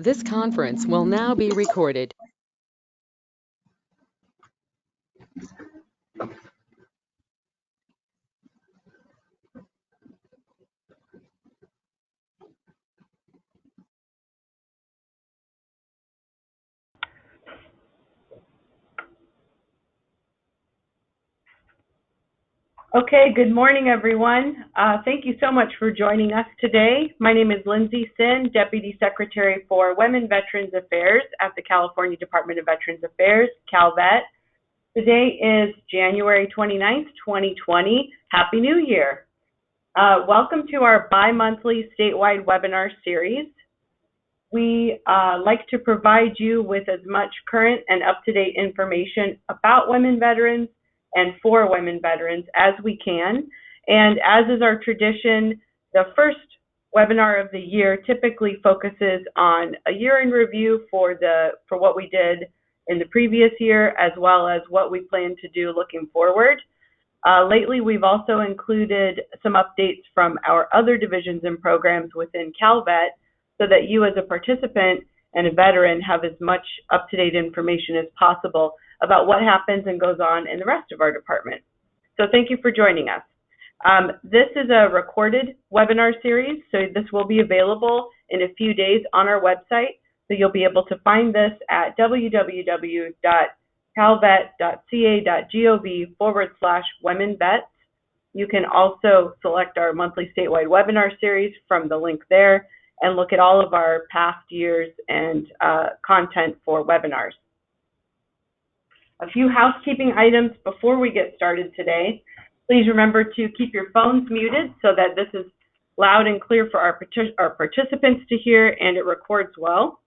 This conference will now be recorded. Okay, good morning, everyone. Thank you so much for joining us today. My name is Lindsay Sin, Deputy Secretary for Women Veterans Affairs at the California Department of Veterans Affairs, Calvet. Today is January 29th, 2020. Happy New Year. Welcome to our bi-monthly statewide webinar series. We like to provide you with as much current and up-to-date information about women veterans and for women veterans as we can. And as is our tradition, the first webinar of the year typically focuses on a year in review for what we did in the previous year, as well as what we plan to do looking forward. Lately, we've also included some updates from our other divisions and programs within Calvet so that you as a participant and a veteran have as much up-to-date information as possible about what happens and goes on in the rest of our department. So thank you for joining us. This is a recorded webinar series, so this will be available in a few days on our website. So you'll be able to find this at www.calvet.ca.gov/womenvets. You can also select our monthly statewide webinar series from the link there and look at all of our past years and content for webinars. A few housekeeping items before we get started today. Please remember to keep your phones muted so that this is loud and clear for our participants to hear and it records well.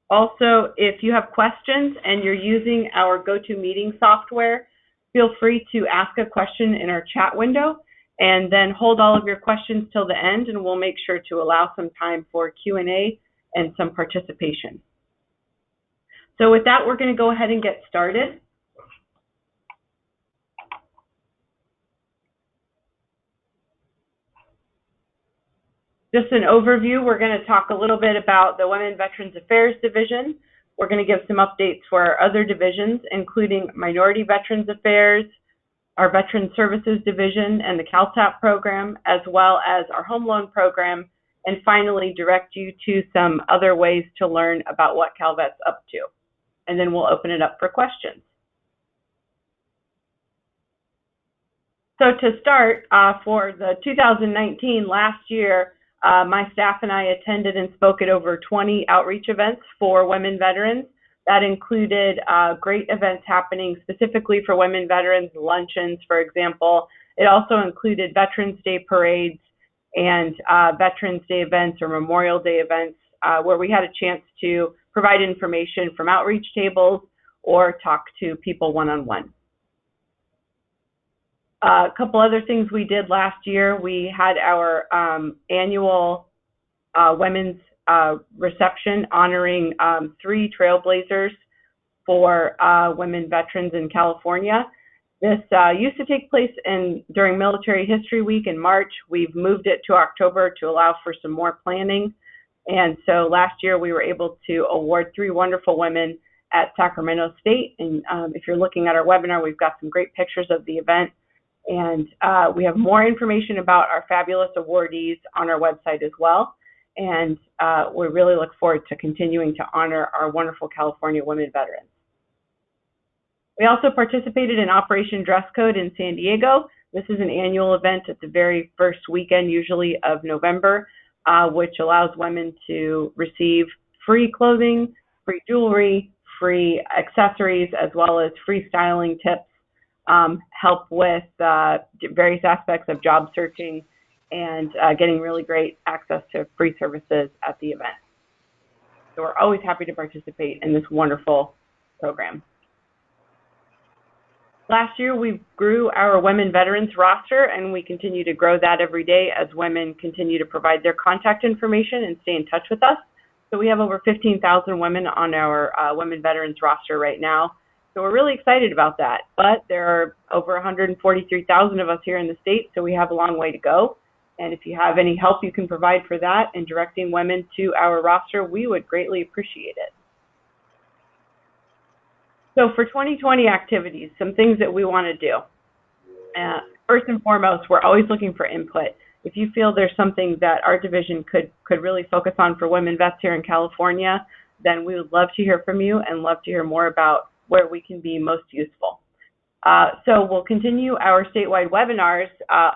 Also, if you have questions and you're using our GoToMeeting software, feel free to ask a question in our chat window and then hold all of your questions till the end, and we'll make sure to allow some time for Q&A and some participation. So with that, we're going to go ahead and get started. Just an overview, we're going to talk a little bit about the Women Veterans Affairs Division. We're going to give some updates for our other divisions, including Minority Veterans Affairs, our Veteran Services Division, and the CalTAP program, as well as our Home Loan program, and finally direct you to some other ways to learn about what Calvet's up to. And then we'll open it up for questions. So to start, for the 2019, last year, my staff and I attended and spoke at over 20 outreach events for women veterans. That included great events happening specifically for women veterans, luncheons, for example. It also included Veterans Day parades and Veterans Day events or Memorial Day events where we had a chance to provide information from outreach tables or talk to people one-on-one. A couple other things we did last year, we had our annual women's reception honoring 3 trailblazers for women veterans in California. This used to take place during Military History Week in March. We've moved it to October to allow for some more planning. And so last year we were able to award 3 wonderful women at Sacramento State. And if you're looking at our webinar, we've got some great pictures of the event. And we have more information about our fabulous awardees on our website as well. And we really look forward to continuing to honor our wonderful California women veterans. We also participated in Operation Dress Code in San Diego. This is an annual event at the very first weekend, usually of November, which allows women to receive free clothing, free jewelry, free accessories, as well as free styling tips, help with various aspects of job searching, and getting really great access to free services at the event. So we're always happy to participate in this wonderful program. Last year, we grew our women veterans roster, and we continue to grow that every day as women continue to provide their contact information and stay in touch with us. So we have over 15,000 women on our women veterans roster right now. So we're really excited about that. But there are over 143,000 of us here in the state, so we have a long way to go. And if you have any help you can provide for that and directing women to our roster, we would greatly appreciate it. So for 2020 activities, some things that we want to do. First and foremost, we're always looking for input. If you feel there's something that our division could really focus on for women vets here in California, then we would love to hear from you and love to hear more about where we can be most useful. So we'll continue our statewide webinars,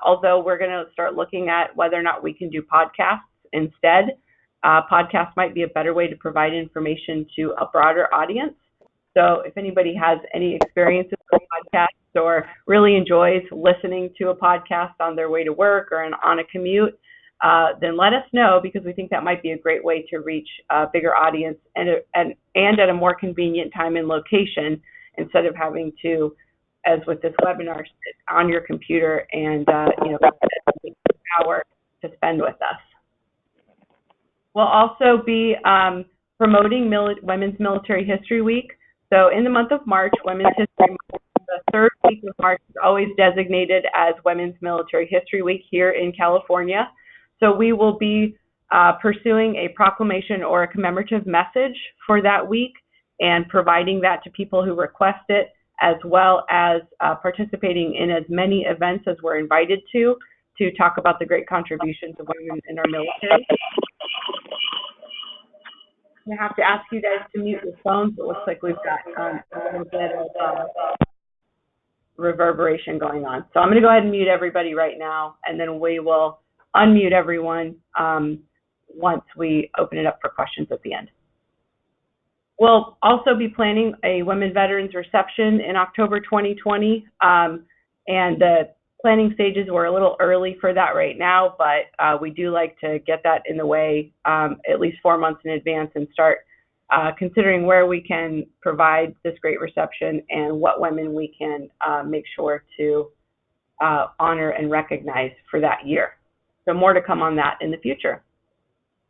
although we're going to start looking at whether or not we can do podcasts instead. Podcasts might be a better way to provide information to a broader audience. So if anybody has any experiences with podcasts or really enjoys listening to a podcast on their way to work or on a commute, then let us know, because we think that might be a great way to reach a bigger audience and at a more convenient time and location, instead of having to, as with this webinar, sit on your computer and an hour to spend with us. We'll also be promoting Women's Military History Week. So in the month of March, Women's History Month, the third week of March is always designated as Women's Military History Week here in California. So we will be pursuing a proclamation or a commemorative message for that week and providing that to people who request it, as well as participating in as many events as we're invited to talk about the great contributions of women in our military. I have to ask you guys to mute your phones. It looks like we've got a little bit of reverberation going on. So I'm going to go ahead and mute everybody right now, and then we will unmute everyone once we open it up for questions at the end. We'll also be planning a Women Veterans Reception in October 2020, and the planning stages were a little early for that right now, but we do like to get that in the way at least 4 months in advance and start considering where we can provide this great reception and what women we can make sure to honor and recognize for that year. So more to come on that in the future.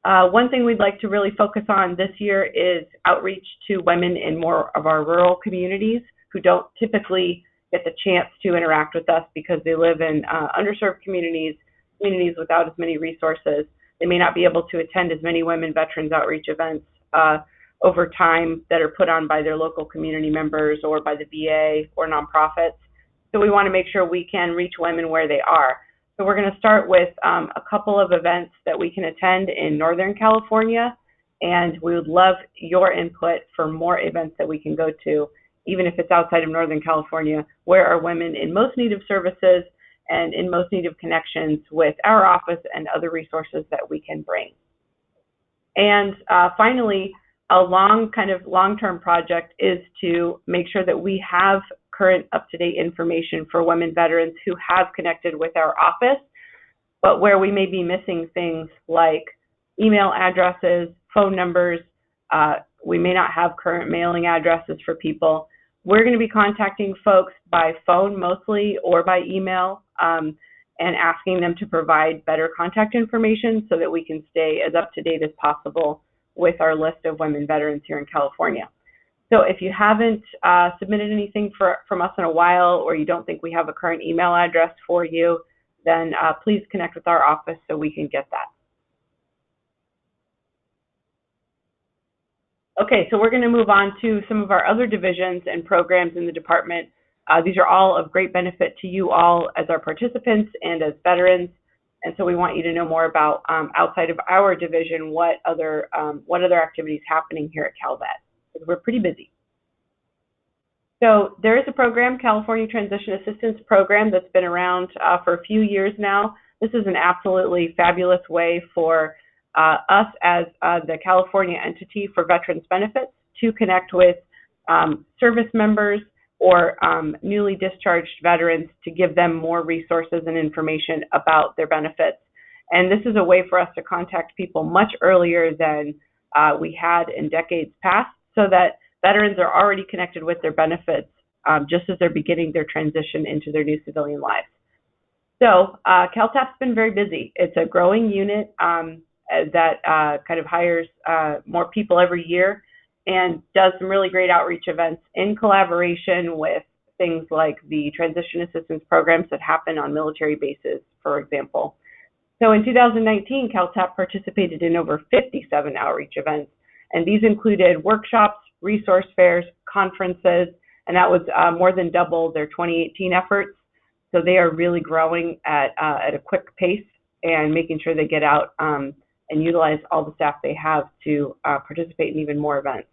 One thing we'd like to really focus on this year is outreach to women in more of our rural communities who don't typically get the chance to interact with us because they live in underserved communities without as many resources. They may not be able to attend as many women veterans outreach events over time that are put on by their local community members or by the VA or nonprofits. So we want to make sure we can reach women where they are. So we're going to start with a couple of events that we can attend in Northern California, and we would love your input for more events that we can go to, even if it's outside of Northern California, where are women in most need of services and in most need of connections with our office and other resources that we can bring. And finally, a long-term project is to make sure that we have current up-to-date information for women veterans who have connected with our office, but where we may be missing things like email addresses, phone numbers. We may not have current mailing addresses for people. We're going to be contacting folks by phone mostly or by email and asking them to provide better contact information so that we can stay as up to date as possible with our list of women veterans here in California. So if you haven't submitted anything from us in a while, or you don't think we have a current email address for you, then please connect with our office so we can get that. Okay, so we're going to move on to some of our other divisions and programs in the department. These are all of great benefit to you all as our participants and as veterans, and so we want you to know more about outside of our division what other activities happening here at Calvet, because we're pretty busy. So there is a program, California Transition Assistance Program, that's been around for a few years now. This is an absolutely fabulous way for us as the California entity for veterans benefits to connect with service members or newly discharged veterans to give them more resources and information about their benefits. And this is a way for us to contact people much earlier than we had in decades past, so that veterans are already connected with their benefits just as they're beginning their transition into their new civilian lives. So CalTAP's been very busy. It's a growing unit that kind of hires more people every year and does some really great outreach events in collaboration with things like the transition assistance programs that happen on military bases, for example. So in 2019, CalTAP participated in over 57 outreach events, and these included workshops, resource fairs, conferences, and that was more than double their 2018 efforts. So they are really growing at a quick pace and making sure they get out and utilize all the staff they have to participate in even more events.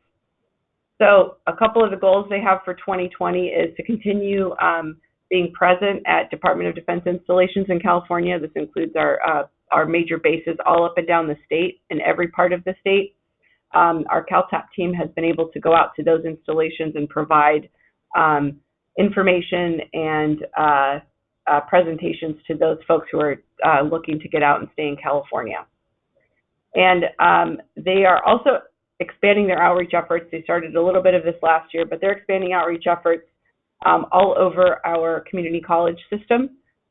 So a couple of the goals they have for 2020 is to continue being present at Department of Defense installations in California. This includes our major bases all up and down the state, in every part of the state. Our CalTAP team has been able to go out to those installations and provide information and presentations to those folks who are looking to get out and stay in California. And they are also expanding their outreach efforts. They started a little bit of this last year, but they're expanding outreach efforts all over our community college system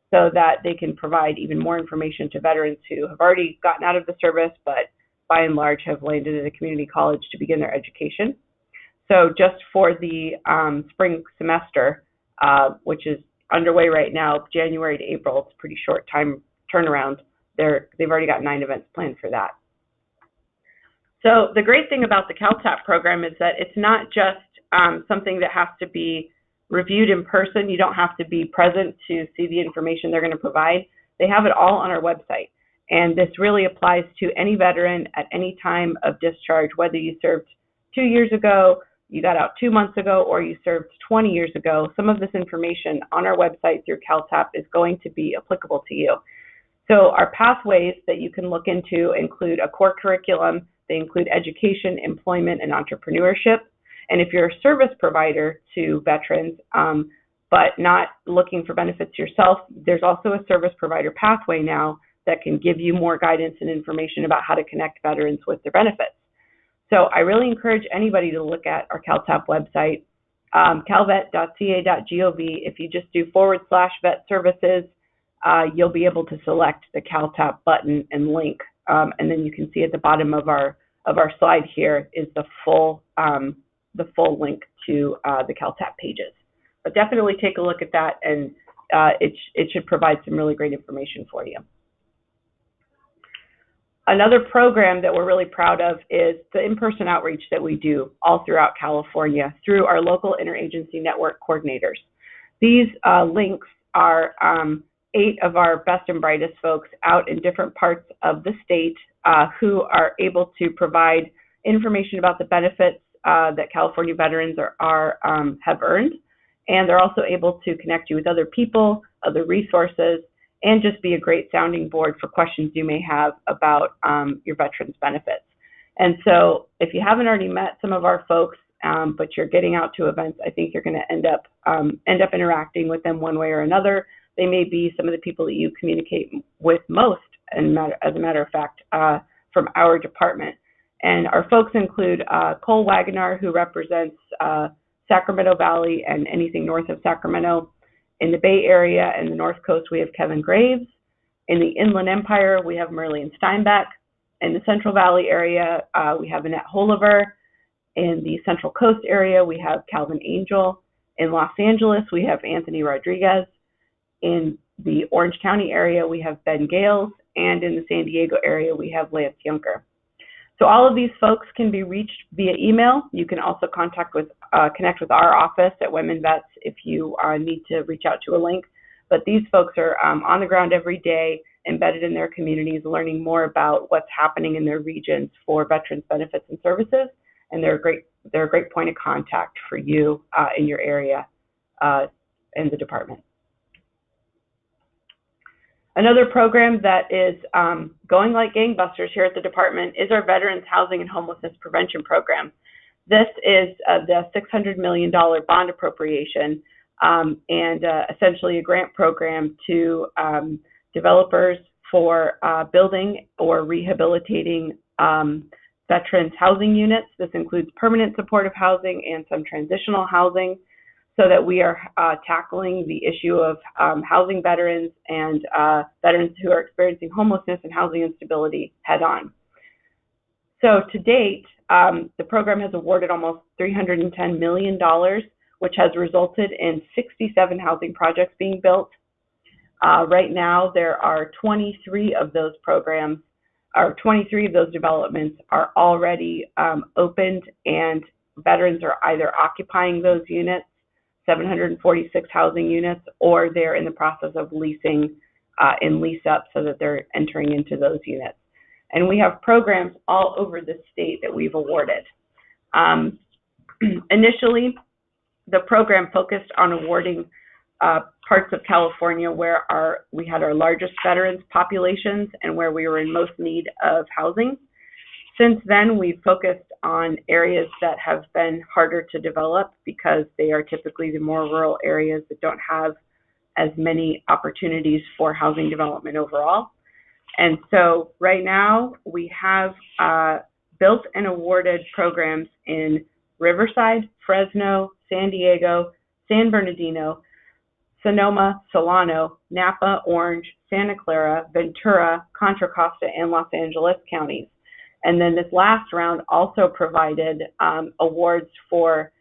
so that they can provide even more information to veterans who have already gotten out of the service, but by and large have landed at a community college to begin their education. So just for the spring semester, which is underway right now, January to April, it's a pretty short time turnaround. They've already got 9 events planned for that. So the great thing about the CalTAP program is that it's not just something that has to be reviewed in person. You don't have to be present to see the information they're going to provide. They have it all on our website. And this really applies to any veteran at any time of discharge, whether you served 2 years ago, you got out 2 months ago, or you served 20 years ago. Some of this information on our website through CalTAP is going to be applicable to you. So our pathways that you can look into include a core curriculum. They include education, employment, and entrepreneurship. And if you're a service provider to veterans, but not looking for benefits yourself, there's also a service provider pathway now that can give you more guidance and information about how to connect veterans with their benefits. So I really encourage anybody to look at our CalTAP website, calvet.ca.gov. If you just do /vet services, you'll be able to select the CalTAP button and link. And then you can see at the bottom of our slide here is the full link to the CalTAP pages. But definitely take a look at that, and it should provide some really great information for you. Another program that we're really proud of is the in-person outreach that we do all throughout California through our local interagency network coordinators. These links are 8 of our best and brightest folks out in different parts of the state who are able to provide information about the benefits that California veterans have earned. And they're also able to connect you with other people, other resources, and just be a great sounding board for questions you may have about your veterans benefits. And so if you haven't already met some of our folks, but you're getting out to events, I think you're going to end up interacting with them one way or another. They may be some of the people that you communicate with most, and as a matter of fact, from our department. And our folks include Cole Wagoner, who represents Sacramento Valley and anything north of Sacramento. In the Bay Area and the North Coast, we have Kevin Graves. In the Inland Empire, we have Merlene Steinbeck. In the Central Valley area, we have Annette Holiver. In the Central Coast area, we have Calvin Angel. In Los Angeles, we have Anthony Rodriguez. In the Orange County area, we have Ben Gales. And in the San Diego area, we have Lance Junker. So all of these folks can be reached via email. You can also connect with our office at Women Vets if you need to reach out to a link. But these folks are on the ground every day, embedded in their communities, learning more about what's happening in their regions for veterans benefits and services. And they're a great point of contact for you in your area in the department. Another program that is going like gangbusters here at the department is our Veterans Housing and Homelessness Prevention Program. This is the $600 million bond appropriation and essentially a grant program to developers for building or rehabilitating veterans housing units. This includes permanent supportive housing and some transitional housing, so that we are tackling the issue of housing veterans and veterans who are experiencing homelessness and housing instability head on. So to date, the program has awarded almost $310 million, which has resulted in 67 housing projects being built. Right now, there are 23 of those programs, or 23 of those developments are already opened, and veterans are either occupying those units, 746 housing units, or they're in the process of leasing in lease up so that they're entering into those units. And we have programs all over the state that we've awarded. Initially, the program focused on awarding parts of California where we had our largest veterans populations and where we were in most need of housing. Since then, we've focused on areas that have been harder to develop because they are typically the more rural areas that don't have as many opportunities for housing development overall. And so right now we have built and awarded programs in Riverside, Fresno, San Diego, San Bernardino, Sonoma, Solano, Napa, Orange, Santa Clara, Ventura, Contra Costa, and Los Angeles counties. And then this last round also provided awards for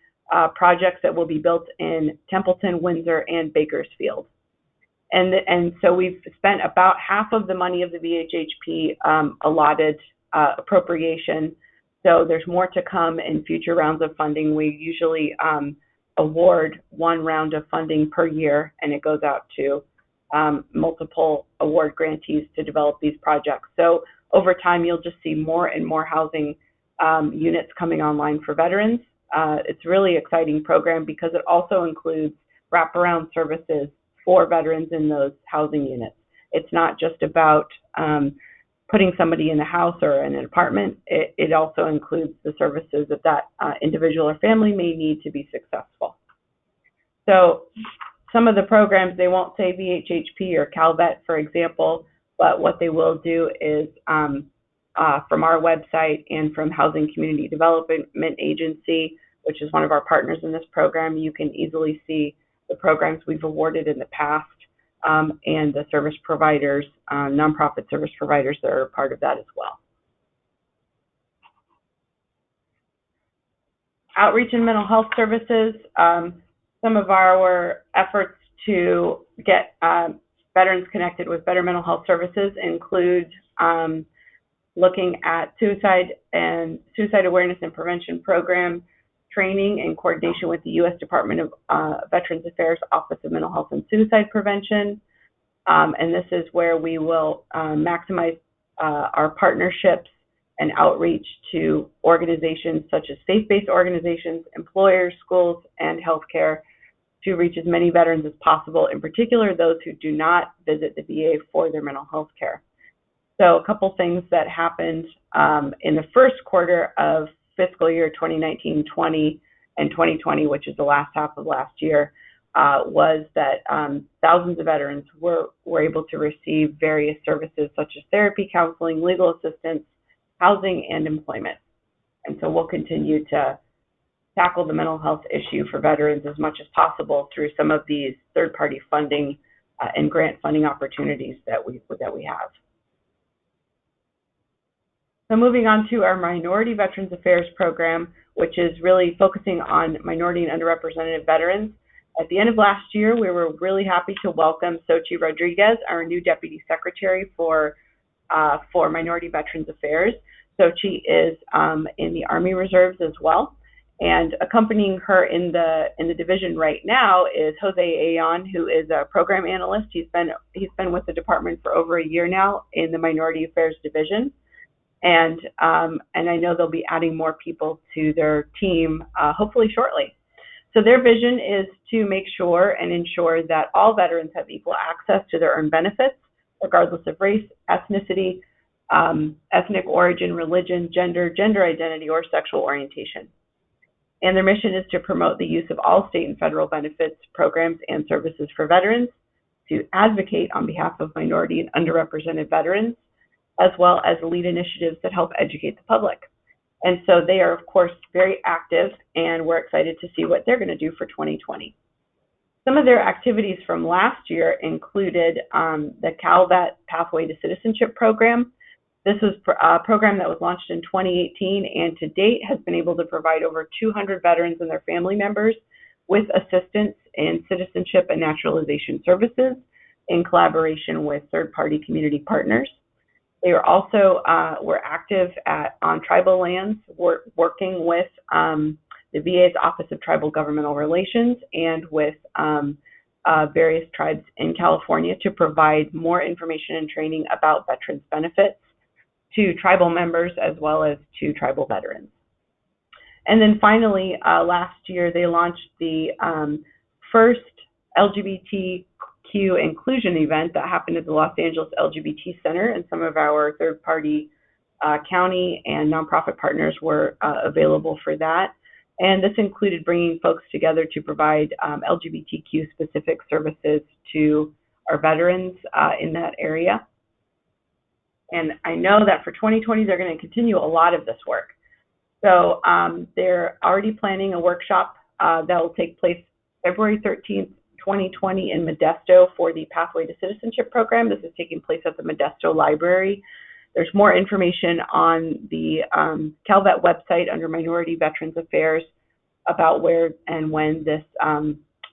projects that will be built in Templeton, Windsor, and Bakersfield. And so we've spent about half of the money of the VHHP allotted appropriation. So there's more to come in future rounds of funding. We usually award one round of funding per year, and it goes out to multiple award grantees to develop these projects. So over time, you'll just see more and more housing units coming online for veterans. It's a really exciting program because it also includes wraparound services for veterans in those housing units. It's not just about putting somebody in a house or in an apartment. It also includes the services that individual or family may need to be successful. So some of the programs, they won't say VHHP or Calvet, for example, but what they will do is from our website and from Housing Community Development Agency, which is one of our partners in this program, you can easily see the programs we've awarded in the past and the service providers, nonprofit service providers that are part of that as well. Outreach and mental health services. Some of our efforts to get veterans connected with better mental health services include looking at suicide awareness and prevention program training in coordination with the U.S. Department of Veterans Affairs Office of Mental Health and Suicide Prevention. And this is where we will maximize our partnerships and outreach to organizations such as faith-based organizations, employers, schools, and healthcare to reach as many veterans as possible, in particular those who do not visit the VA for their mental health care. So a couple things that happened in the first quarter of fiscal year 2019-20 and 2020, which is the last half of last year, was that thousands of veterans were able to receive various services such as therapy, counseling, legal assistance, housing, and employment. And so we'll continue to tackle the mental health issue for veterans as much as possible through some of these third-party funding and grant funding opportunities that we have. So moving on to our Minority Veterans Affairs program, which is really focusing on minority and underrepresented veterans. At the end of last year, we were really happy to welcome Xochitl Rodriguez, our new Deputy Secretary for Minority Veterans Affairs. Xochitl is in the Army Reserves as well. And accompanying her in the division right now is Jose Ayon, who is a program analyst. He's been with the department for over a year now in the Minority Affairs Division. And I know they'll be adding more people to their team hopefully shortly. So their vision is to make sure and ensure that all veterans have equal access to their earned benefits, regardless of race, ethnicity, ethnic origin, religion, gender identity, or sexual orientation. And their mission is to promote the use of all state and federal benefits, programs, and services for veterans, to advocate on behalf of minority and underrepresented veterans, as well as lead initiatives that help educate the public. And so they are, of course, very active, and we're excited to see what they're going to do for 2020. Some of their activities from last year included the Calvet Pathway to Citizenship program. This was a program that was launched in 2018 and to date has been able to provide over 200 veterans and their family members with assistance in citizenship and naturalization services. in collaboration with third-party community partners. They are also we're active on tribal lands, working with the VA's Office of Tribal Governmental Relations and with various tribes in California to provide more information and training about veterans benefits to tribal members as well as to tribal veterans. And then finally, last year, they launched the first LGBTQ inclusion event that happened at the Los Angeles LGBT Center, and some of our third-party county and nonprofit partners were available for that. And this included bringing folks together to provide LGBTQ-specific services to our veterans in that area. And I know that for 2020, they're going to continue a lot of this work. So they're already planning a workshop that will take place February 13th, 2020 in Modesto for the Pathway to Citizenship program. This is taking place at the Modesto Library. There's more information on the Calvet website under Minority Veterans Affairs about where and when this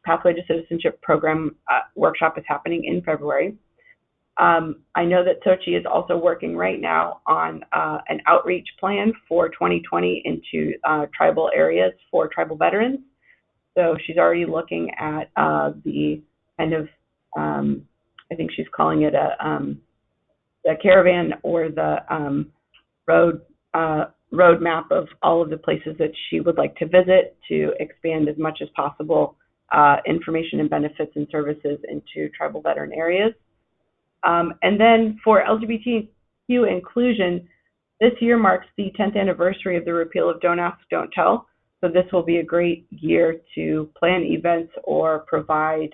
Pathway to Citizenship program workshop is happening in February. I know that Sochi is also working right now on an outreach plan for 2020 into tribal areas for tribal veterans. So she's already looking at the kind of, I think she's calling it the caravan or the roadmap of all of the places that she would like to visit to expand as much as possible information and benefits and services into tribal veteran areas. And then for LGBTQ inclusion, this year marks the 10th anniversary of the repeal of Don't Ask, Don't Tell. So this will be a great year to plan events or provide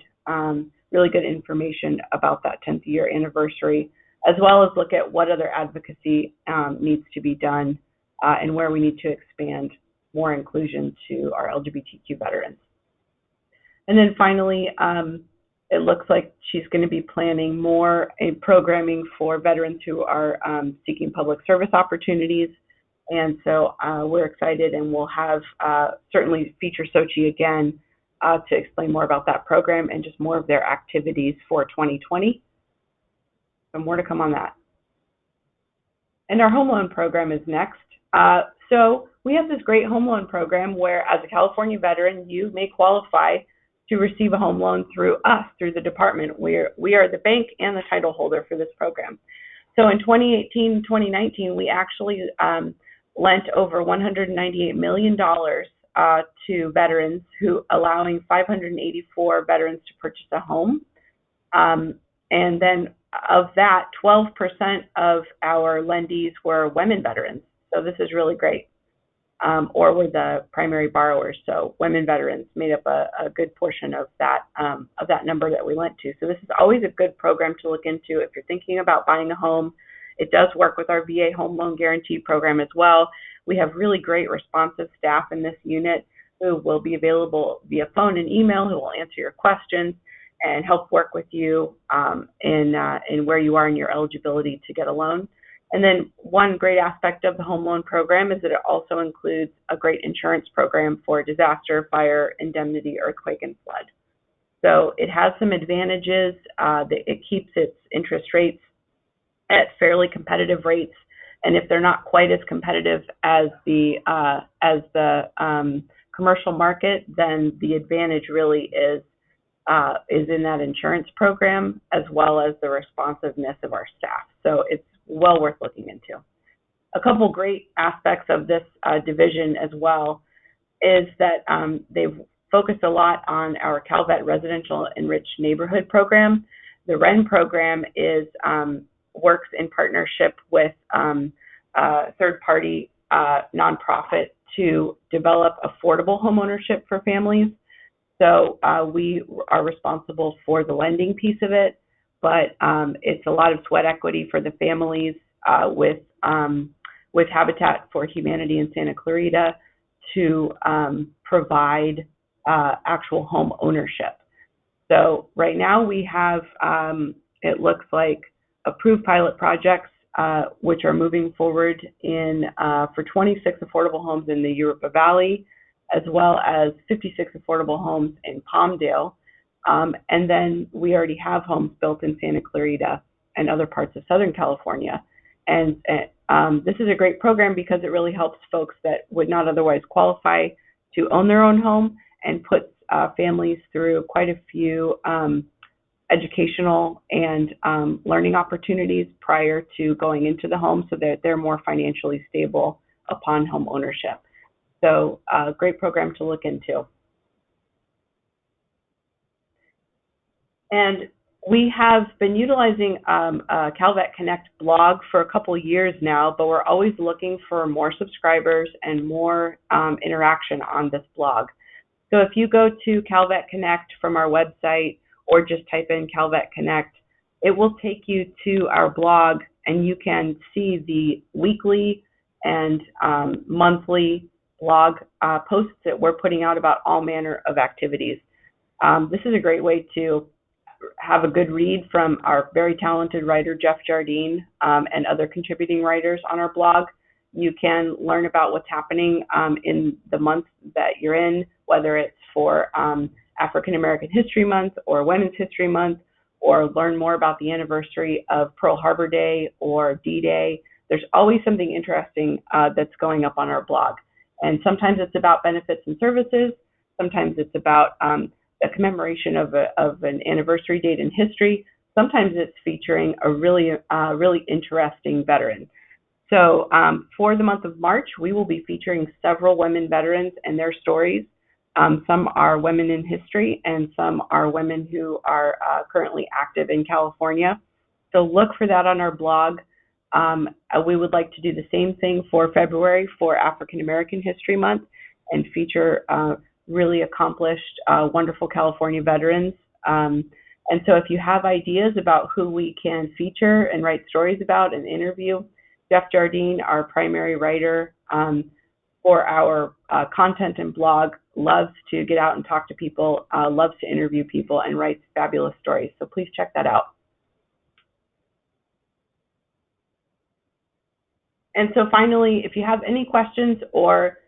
really good information about that 10th year anniversary, as well as look at what other advocacy needs to be done and where we need to expand more inclusion to our LGBTQ veterans. And then finally, it looks like she's going to be planning more programming for veterans who are seeking public service opportunities. And so we're excited, and we'll have certainly feature Sochi again to explain more about that program and just more of their activities for 2020. So more to come on that. And our home loan program is next. So we have this great home loan program where, as a California veteran, you may qualify to receive a home loan through us, through the department. We are the bank and the title holder for this program. So in 2018, 2019, we actually lent over $198 million to veterans, allowing 584 veterans to purchase a home. And then of that, 12% of our lendees were women veterans. So this is really great. Or were the primary borrowers. So women veterans made up a good portion of that number that we lent to. So this is always a good program to look into if you're thinking about buying a home. It does work with our VA Home Loan Guarantee program as well. We have really great responsive staff in this unit who will be available via phone and email, who will answer your questions and help work with you in where you are in your eligibility to get a loan. And then one great aspect of the home loan program is that it also includes a great insurance program for disaster, fire, indemnity, earthquake, and flood. So it has some advantages. It keeps its interest rates at fairly competitive rates. And if they're not quite as competitive as the commercial market, then the advantage really is in that insurance program, as well as the responsiveness of our staff. So it's well worth looking into. A couple great aspects of this division as well is that they've focused a lot on our Calvet Residential Enriched Neighborhood program. The REN program works in partnership with a third-party nonprofit to develop affordable homeownership for families. So we are responsible for the lending piece of it, but it's a lot of sweat equity for the families with Habitat for Humanity in Santa Clarita to provide actual home ownership. So right now we have, it looks like, approved pilot projects which are moving forward for 26 affordable homes in the Europa Valley, as well as 56 affordable homes in Palmdale. And then we already have homes built in Santa Clarita and other parts of Southern California. And this is a great program because it really helps folks that would not otherwise qualify to own their own home, and puts families through quite a few educational and learning opportunities prior to going into the home, so that they're more financially stable upon home ownership. So great program to look into. And we have been utilizing a Calvet Connect blog for a couple of years now, but we're always looking for more subscribers and more interaction on this blog. So if you go to Calvet Connect from our website, or just type in Calvet Connect, it will take you to our blog, and you can see the weekly and monthly blog posts that we're putting out about all manner of activities. This is a great way to have a good read from our very talented writer, Jeff Jardine, and other contributing writers on our blog. You can learn about what's happening in the month that you're in, whether it's for African American History Month or Women's History Month, or learn more about the anniversary of Pearl Harbor Day or D-Day. There's always something interesting that's going up on our blog. And sometimes it's about benefits and services. Sometimes it's about a commemoration of an anniversary date in history. Sometimes it's featuring a really interesting veteran. So for the month of March, we will be featuring several women veterans and their stories. Some are women in history, and some are women who are currently active in California. So look for that on our blog. We would like to do the same thing for February for African American History Month, and feature really accomplished, wonderful California veterans. And so if you have ideas about who we can feature and write stories about and interview, Jeff Jardine, our primary writer for our content and blog, loves to get out and talk to people, loves to interview people, and writes fabulous stories. So please check that out. And so finally, if you have any questions or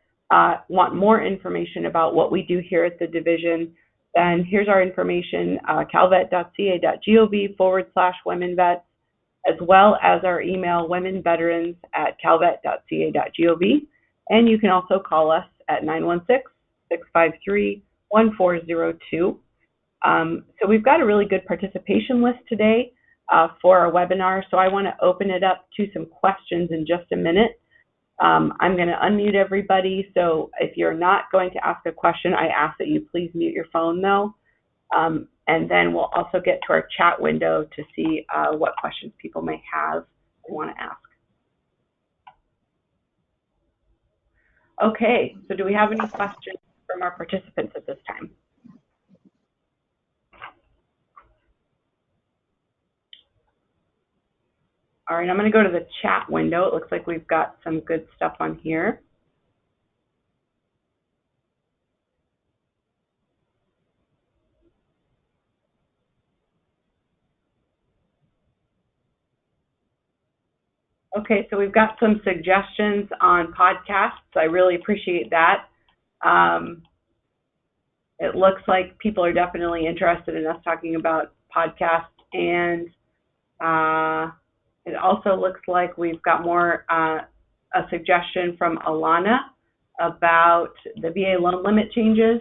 want more information about what we do here at the division, then here's our information, calvet.ca.gov/womenvets, as well as our email, womenveterans@calvet.ca.gov. And you can also call us at 916-653-1402. So we've got a really good participation list today for our webinar. So I want to open it up to some questions in just a minute. I'm going to unmute everybody. So if you're not going to ask a question, I ask that you please mute your phone though. And then we'll also get to our chat window to see what questions people may have and want to ask. Okay, so do we have any questions from our participants at this time? All right, I'm going to go to the chat window. It looks like we've got some good stuff on here. Okay, so we've got some suggestions on podcasts. I really appreciate that. It looks like people are definitely interested in us talking about podcasts, and it also looks like we've got more a suggestion from Alana about the VA loan limit changes,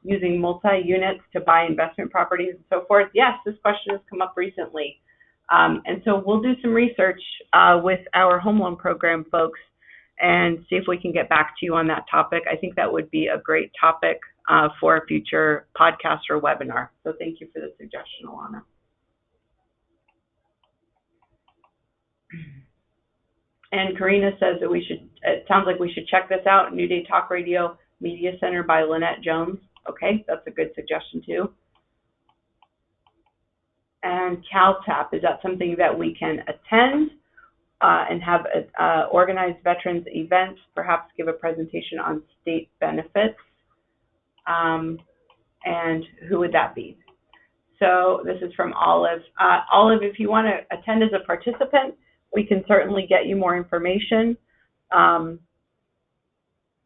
using multi-units to buy investment properties and so forth. Yes, this question has come up recently. And so we'll do some research with our home loan program folks and see if we can get back to you on that topic. I think that would be a great topic for a future podcast or webinar. So thank you for the suggestion, Alana. And Karina says that we should, it sounds like we should check this out, New Day Talk Radio Media Center by Lynette Jones. Okay, that's a good suggestion too. And CalTap, is that something that we can attend and have organized veterans events, perhaps give a presentation on state benefits? And who would that be? So this is from Olive. Olive, if you want to attend as a participant, we can certainly get you more information.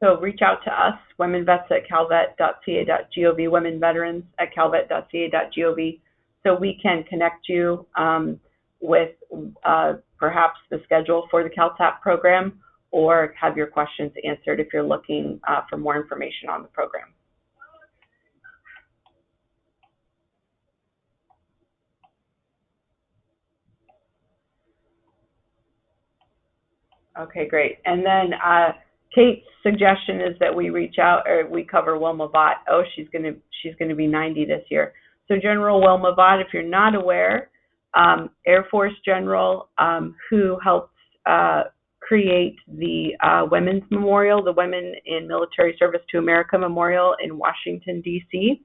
So reach out to us, women vets at calvet.ca.gov, women veterans at calvet.ca.gov, so we can connect you with perhaps the schedule for the CalTAP program, or have your questions answered if you're looking for more information on the program. Okay, great. And then Kate's suggestion is that we reach out, or we cover Wilma Vaught. Oh, she's gonna be 90 this year. So General Wilma Vaught, if you're not aware, Air Force General who helped create the Women's Memorial, the Women in Military Service to America Memorial in Washington, D.C.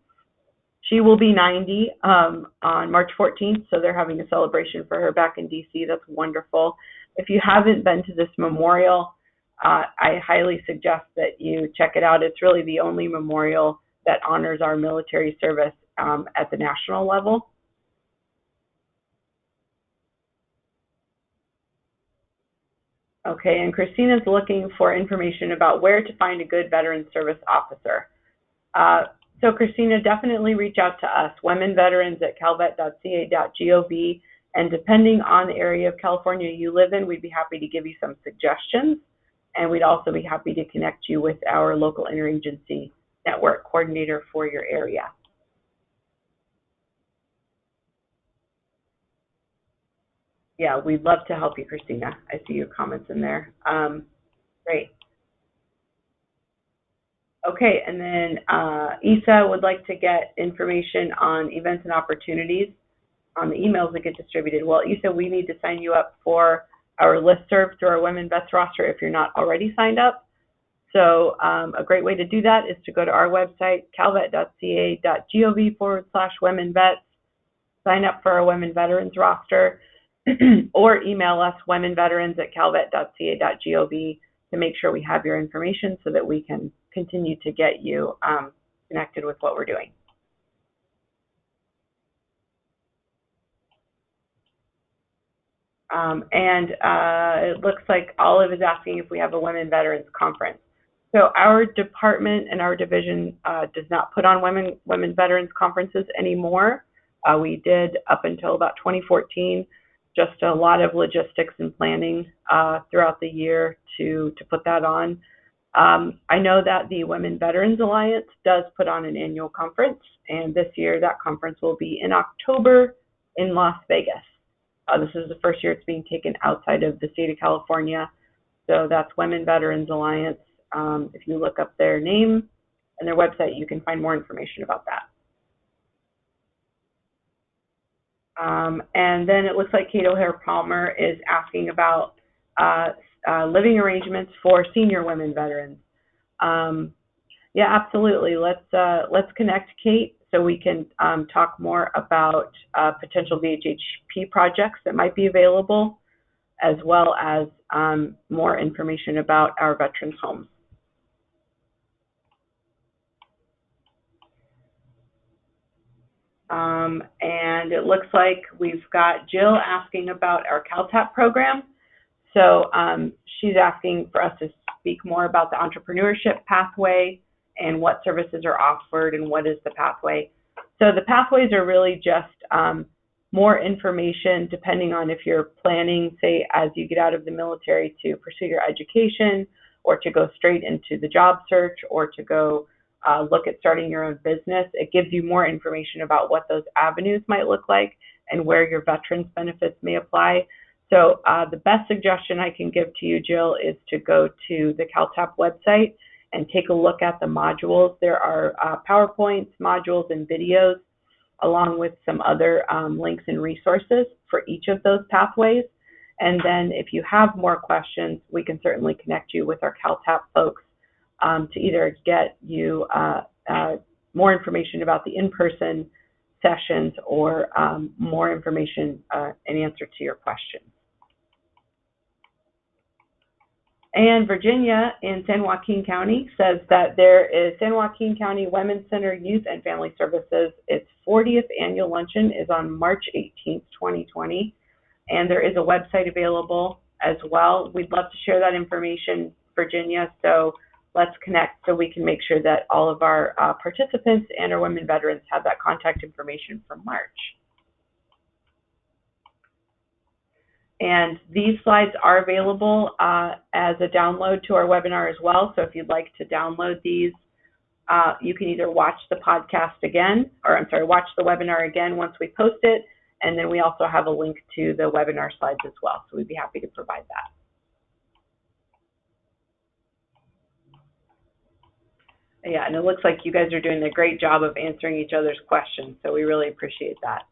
She will be 90 on March 14th, so they're having a celebration for her back in D.C. That's wonderful. If you haven't been to this memorial, I highly suggest that you check it out. It's really the only memorial that honors our military service at the national level. Okay, and Christina's looking for information about where to find a good veteran service officer. So Christina, definitely reach out to us, women veterans at calvet.ca.gov, and depending on the area of California you live in, we'd be happy to give you some suggestions, and we'd also be happy to connect you with our local interagency network coordinator for your area. Yeah, we'd love to help you, Christina. I see your comments in there. Great. Okay, and then Isa would like to get information on events and opportunities on the emails that get distributed. Well, Isa, we need to sign you up for our listserv through our Women Vets roster if you're not already signed up. So a great way to do that is to go to our website, calvet.ca.gov/women vets, sign up for our Women Veterans roster, or email us, womenveterans@calvet.ca.gov, to make sure we have your information so that we can continue to get you connected with what we're doing. It looks like Olive is asking if we have a Women Veterans Conference. So our department and our division does not put on women veterans conferences anymore. We did up until about 2014, just a lot of logistics and planning throughout the year to put that on. I know that the Women Veterans Alliance does put on an annual conference, and this year that conference will be in October in Las Vegas. This is the first year it's being taken outside of the state of California. So that's Women Veterans Alliance. If you look up their name and their website, you can find more information about that. And then it looks like Kate O'Hare Palmer is asking about living arrangements for senior women veterans. Yeah, absolutely. Let's connect, Kate, so we can talk more about potential VHHP projects that might be available, as well as more information about our veterans' homes. And it looks like we've got Jill asking about our CalTAP program. So she's asking for us to speak more about the entrepreneurship pathway and what services are offered and what is the pathway. So the pathways are really just more information depending on if you're planning, say, as you get out of the military to pursue your education, or to go straight into the job search, or to go look at starting your own business. It gives you more information about what those avenues might look like and where your veterans benefits may apply. So the best suggestion I can give to you, Jill, is to go to the CalTAP website and take a look at the modules. There are PowerPoints, modules, and videos, along with some other links and resources for each of those pathways. And then if you have more questions, we can certainly connect you with our CalTAP folks to either get you more information about the in-person sessions, or more information in answer to your questions. And Virginia in San Joaquin County says that there is San Joaquin County Women's Center Youth and Family Services. Its 40th annual luncheon is on March 18th, 2020. And there is a website available as well. We'd love to share that information, Virginia. So let's connect so we can make sure that all of our participants and our women veterans have that contact information from March. And these slides are available as a download to our webinar as well. So if you'd like to download these, you can either watch the podcast again, or I'm sorry, watch the webinar again once we post it. And then we also have a link to the webinar slides as well. So we'd be happy to provide that. Yeah, and it looks like you guys are doing a great job of answering each other's questions. So we really appreciate that.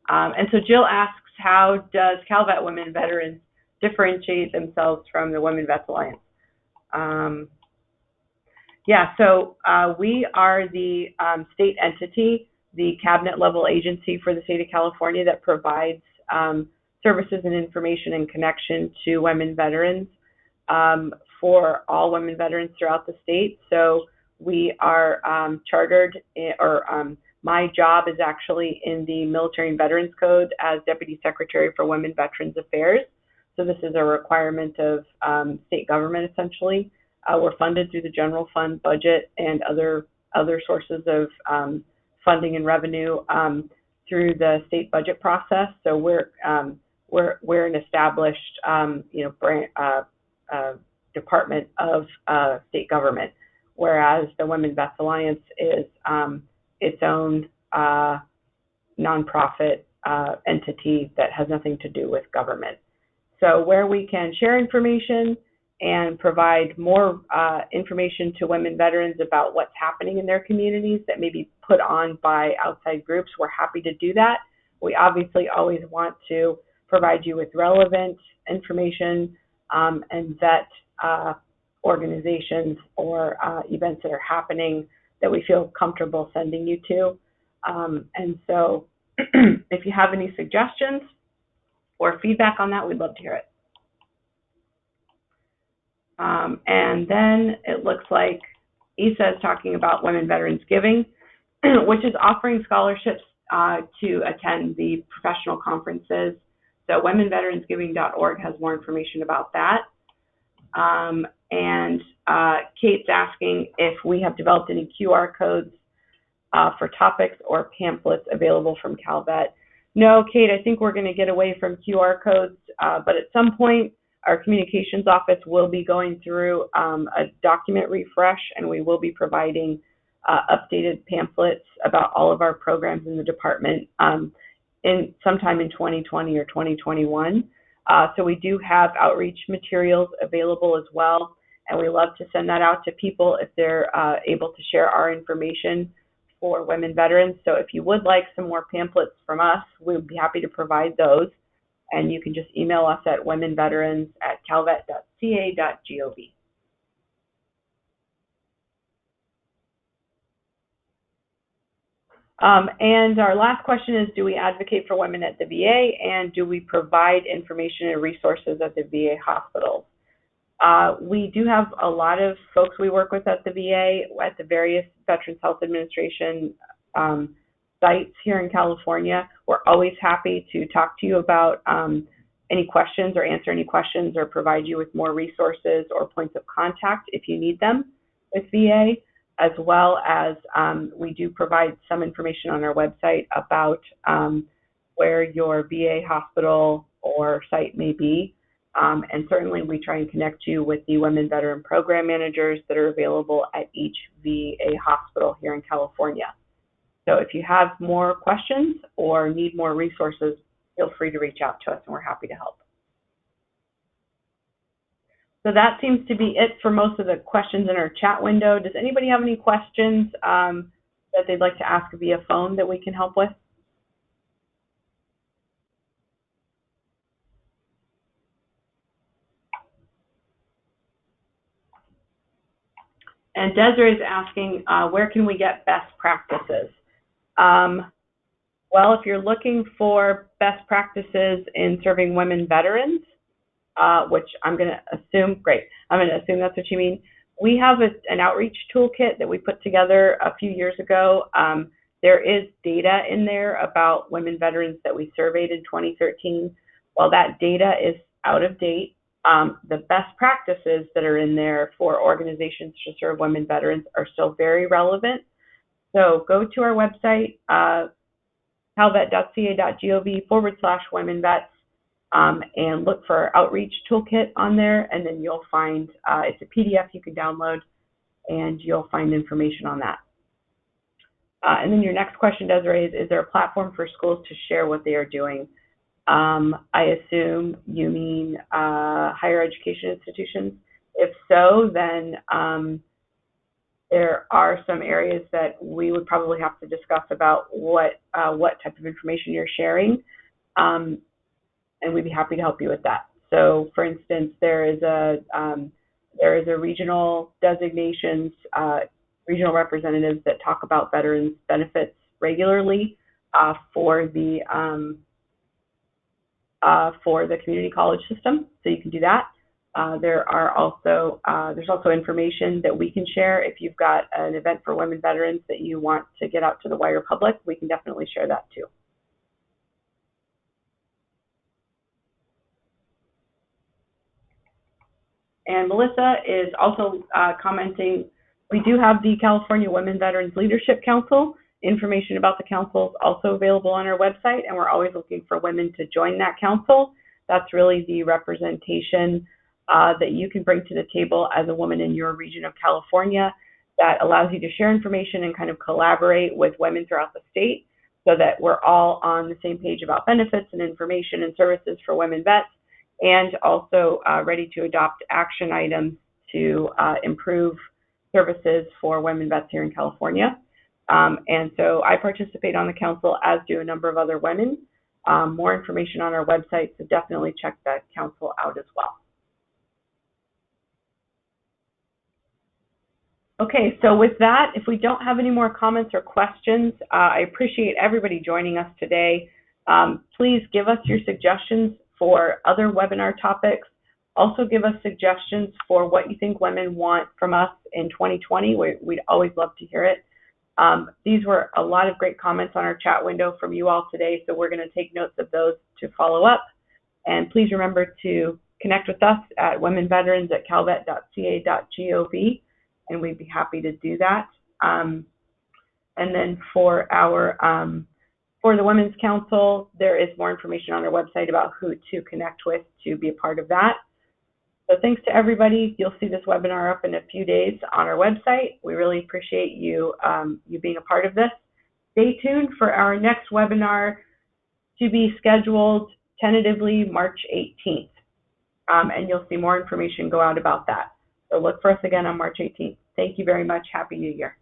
And so Jill asks, how does Calvet Women Veterans differentiate themselves from the Women Vets Alliance? Yeah, so we are the state entity, the cabinet level agency for the state of California that provides services and information and connection to women veterans for all women veterans throughout the state. So we are chartered, my job is actually in the Military and Veterans Code as Deputy Secretary for Women Veterans Affairs. So this is a requirement of state government, essentially. We're funded through the general fund budget and other sources of funding and revenue through the state budget process. So we're an established department of state government, whereas the Women Vets Alliance is its own nonprofit entity that has nothing to do with government. So where we can share information and provide more information to women veterans about what's happening in their communities that may be put on by outside groups, we're happy to do that. We obviously always want to provide you with relevant information and vet organizations or events that are happening that we feel comfortable sending you to. And so if you have any suggestions or feedback on that, we'd love to hear it. And then it looks like Issa is talking about Women Veterans Giving, which is offering scholarships to attend the professional conferences. So womenveteransgiving.org has more information about that. And Kate's asking if we have developed any QR codes for topics or pamphlets available from Calvet. No, Kate, I think we're going to get away from QR codes, but at some point, our communications office will be going through a document refresh, and we will be providing updated pamphlets about all of our programs in the department sometime in 2020 or 2021. So we do have outreach materials available as well, and we love to send that out to people if they're able to share our information for women veterans. So if you would like some more pamphlets from us, we would be happy to provide those. And you can just email us at womenveterans@calvet.ca.gov. And our last question is, do we advocate for women at the VA, and do we provide information and resources at the VA hospitals? We do have a lot of folks we work with at the VA, at the various Veterans Health Administration sites here in California. We're always happy to talk to you about any questions or answer any questions or provide you with more resources or points of contact if you need them with VA, as well as we do provide some information on our website about where your VA hospital or site may be. And certainly we try and connect you with the women veteran program managers that are available at each VA hospital here in California. So if you have more questions or need more resources, feel free to reach out to us and we're happy to help. So that seems to be it for most of the questions in our chat window. Does anybody have any questions that they'd like to ask via phone that we can help with? And Desiree is asking, where can we get best practices? Well, if you're looking for best practices in serving women veterans, which I'm going to assume, I'm going to assume that's what you mean. We have an outreach toolkit that we put together a few years ago. There is data in there about women veterans that we surveyed in 2013. While that data is out of date, The best practices that are in there for organizations to serve women veterans are still very relevant. So go to our website, calvet.ca.gov /women vets, and look for our outreach toolkit on there, and then you'll find it's a PDF you can download, and you'll find information on that. And then your next question, Desiree, is there a platform for schools to share what they are doing? I assume you mean higher education institutions. If so, then there are some areas that we would probably have to discuss about what type of information you're sharing, and we'd be happy to help you with that. So, for instance, there is a regional designations, regional representatives that talk about veterans benefits regularly for the community college system. So you can do that. There's also information that we can share. If you've got an event for women veterans that you want to get out to the wider public, we can definitely share that too. And Melissa is also commenting, we do have the California Women Veterans Leadership Council. Information about the council is also available on our website, and we're always looking for women to join that council. That's really the representation that you can bring to the table as a woman in your region of California that allows you to share information and kind of collaborate with women throughout the state so that we're all on the same page about benefits and information and services for women vets, and also ready to adopt action items to improve services for women vets here in California. And so I participate on the council, as do a number of other women. More information on our website, so definitely check that council out as well. Okay, so with that, if we don't have any more comments or questions, I appreciate everybody joining us today. Please give us your suggestions for other webinar topics. Also give us suggestions for what you think women want from us in 2020. We'd always love to hear it. These were a lot of great comments on our chat window from you all today, so we're going to take notes of those to follow up. And please remember to connect with us at womenveterans@calvet.ca.gov, and we'd be happy to do that. And then for the Women's Council, there is more information on our website about who to connect with to be a part of that. So thanks to everybody. You'll see this webinar up in a few days on our website. We really appreciate you being a part of this. Stay tuned for our next webinar, to be scheduled tentatively March 18th. And you'll see more information go out about that. So look for us again on March 18th. Thank you very much. Happy New Year.